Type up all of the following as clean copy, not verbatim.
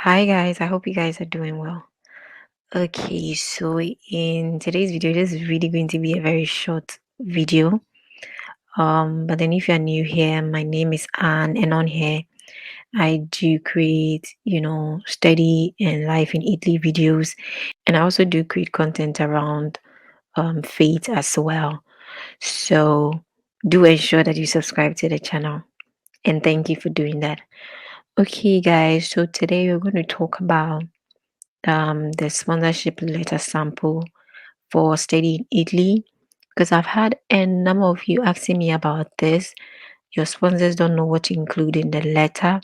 Hi guys, I hope you guys are doing well. Okay, so in today's video, this is really going to be a very short video. But then if you're new here, my name is Anne, and on here I do create, study and life in Italy videos, and I also do create content around faith as well. So do ensure that you subscribe to the channel, and thank you for doing that. Okay, guys, so today we're going to talk about the sponsorship letter sample for study in Italy, because I've had a number of you asking me about this. Your sponsors don't know what to include in the letter,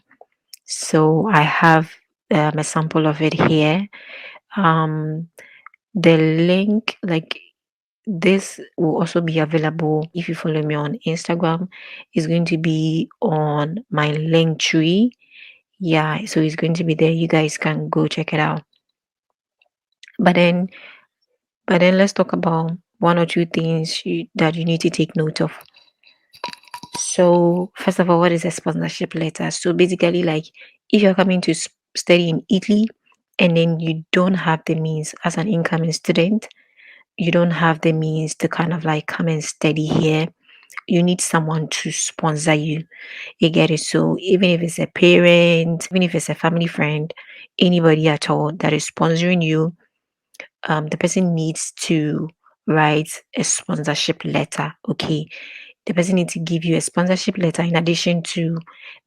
so I have a sample of it here. Um, the link, like this, will also be available if you follow me on Instagram. It's going to be on my link tree. Yeah, so it's going to be there. You guys can go check it out. But then let's talk about one or two things that you need to take note of. So, first of all, what is a sponsorship letter? So, basically, like if you're coming to study in Italy and then you don't have the means as an incoming student, you don't have the means to kind of like come and study here, you need someone to sponsor you. You get it? So, even if it's a parent, even if it's a family friend, anybody at all that is sponsoring you, the person needs to write a sponsorship letter. Okay. The person needs to give you a sponsorship letter in addition to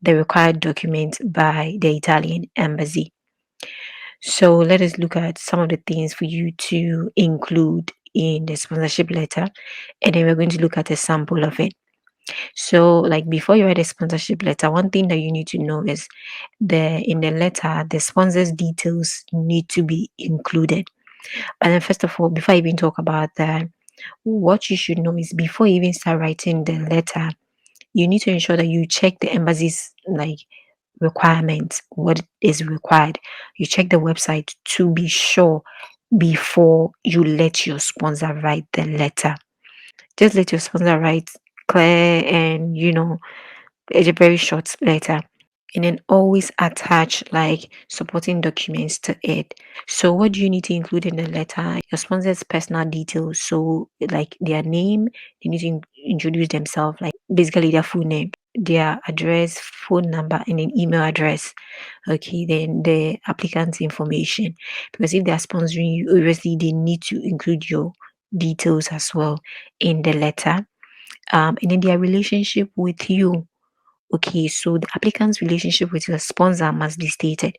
the required document by the Italian embassy. So let us look at some of the things for you to include in the sponsorship letter, and then we're going to look at a sample of it. So, like before you write a sponsorship letter, one thing that you need to know is in the letter, the sponsor's details need to be included. And then, first of all, before I even talk about that, what you should know is before you even start writing the letter, you need to ensure that you check the embassy's like requirements, what is required. You check the website to be sure before you let your sponsor write the letter. Just let your sponsor write clear and it's a very short letter. And then always attach like supporting documents to it. So what do you need to include in the letter? Your sponsor's personal details. So like their name, they need to introduce themselves, like basically their full name, their address, phone number, and an email address. Okay, then the applicant's information. Because if they are sponsoring you, obviously they need to include your details as well in the letter. And then their relationship with you. Okay, so the applicant's relationship with your sponsor must be stated.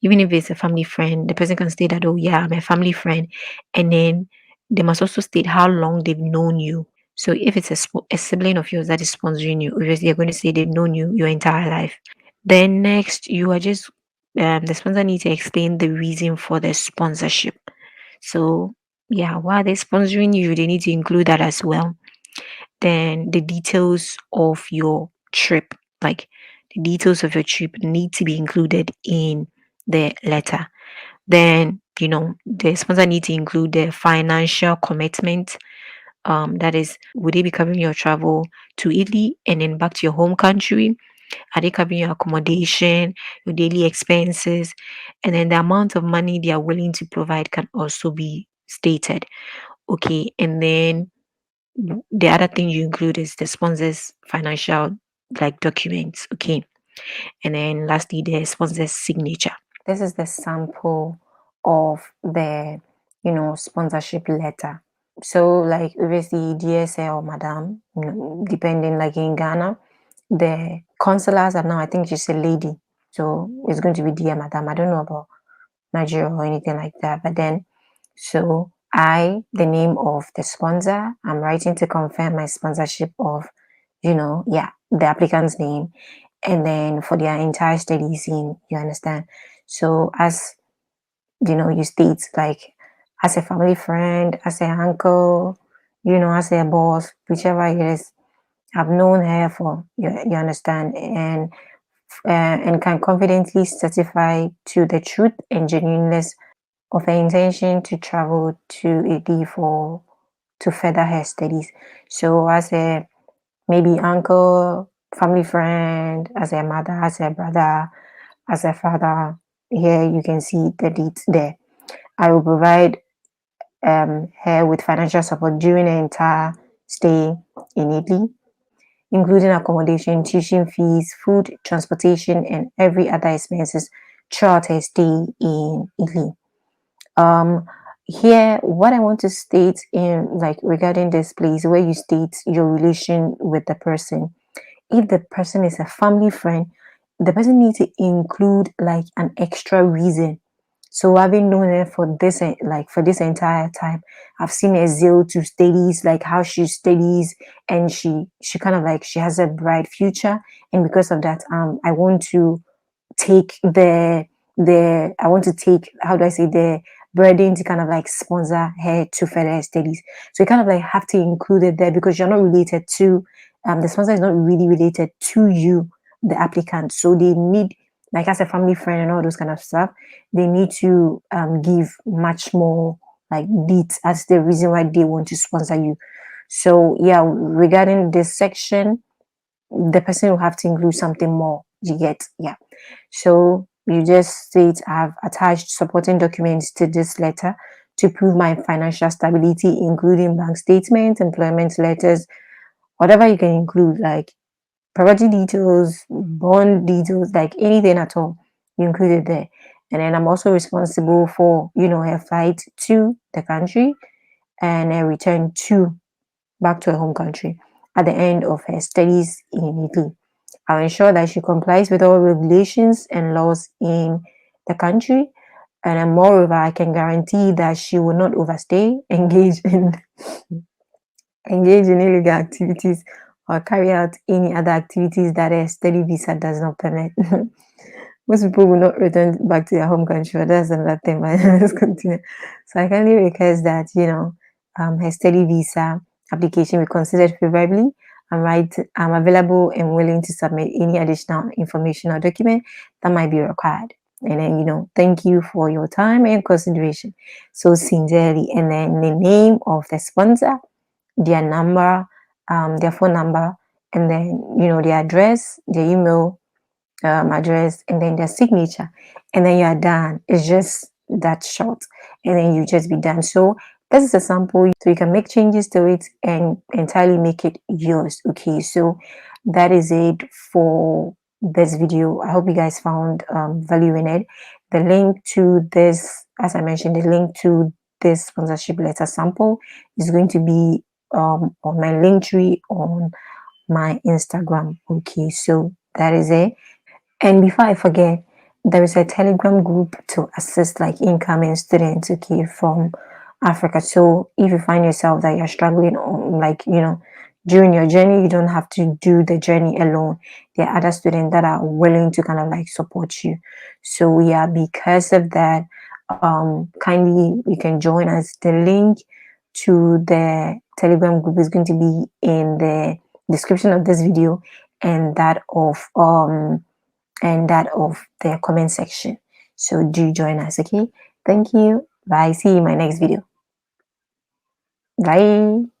Even if it's a family friend, the person can state that, oh, yeah, I'm a family friend. And then they must also state how long they've known you. So if it's a sibling of yours that is sponsoring you, obviously you're going to say they've known you your entire life. Then next, you are just, the sponsor needs to explain the reason for the sponsorship. So, yeah, while they're sponsoring you, they need to include that as well. Then the details of your trip, like the details of your trip need to be included in the letter. Then, the sponsor need to include the financial commitment. That is, would they be covering your travel to Italy and then back to your home country? Are they covering your accommodation, your daily expenses? And then the amount of money they are willing to provide can also be stated. Okay. And then the other thing you include is the sponsor's financial like documents. Okay. And then lastly, the sponsor's signature. This is the sample of the sponsorship letter. So like obviously DSL or madam, depending, like in Ghana, the consulars are now, I think she's a lady. So it's going to be dear madam. I don't know about Nigeria or anything like that. But then, so the name of the sponsor, I'm writing to confirm my sponsorship of, the applicant's name. And then for their entire study scene, you understand? So as, you state like as a family friend, as an uncle, as a boss, whichever it is, I've known her for, you understand? And can confidently certify to the truth and genuineness of her intention to travel to Italy to further her studies. So as a maybe uncle, family friend, as a mother, as a brother, as a father, Here you can see the dates there. I will provide her with financial support during the entire stay in Italy, including accommodation, tuition fees, food, transportation, and every other expenses throughout her stay in Italy. Um, Here, what I want to state in like regarding this place where you state your relation with the person. If the person is a family friend, the person needs to include like an extra reason. So having known her for this like for this entire time, I've seen her zeal to studies, like how she studies, and she kind of like she has a bright future, and because of that, I want to take the I want to take, how do I say, the burden to kind of like sponsor her to further studies. So you kind of like have to include it there because you're not related to the sponsor is not really related to you, the applicant. So they need, like as a family friend and all those kind of stuff, they need to give much more like deeds as the reason why they want to sponsor you. So yeah, regarding this section, the person will have to include something more. You get, yeah. So you just state I've attached supporting documents to this letter to prove my financial stability, including bank statements, employment letters, whatever you can include, like property details, bond details, like anything at all, you include it there. And then I'm also responsible for, her flight to the country and a return to back to her home country at the end of her studies in Italy. I'll ensure that she complies with all regulations and laws in the country. And then moreover, I can guarantee that she will not overstay, engage in illegal activities, or carry out any other activities that a study visa does not permit. Most people will not return back to their home country, but that's another thing. But let's continue. So I kindly request that, her study visa application be considered favorably. I'm available and willing to submit any additional information or document that might be required. And then, thank you for your time and consideration. So sincerely. And then the name of the sponsor, their number, their phone number, and then, their address, their email, address, and then their signature, and then you are done. It's just that short, and then you just be done. So this is a sample, so you can make changes to it and entirely make it yours. Okay, so that is it for this video. I hope you guys found value in it. The link to this, as I mentioned, the link to this sponsorship letter sample is going to be on my link tree on my Instagram. Okay, so that is it. And before I forget, there is a Telegram group to assist like incoming students, okay, from Africa. So if you find yourself that you're struggling on, like, during your journey, you don't have to do the journey alone. There are other students that are willing to kind of like support you. So yeah, because of that, kindly you can join us. The link to the Telegram group is going to be in the description of this video and that of the comment section. So do join us, okay? Thank you. Bye. See you in my next video. Bye.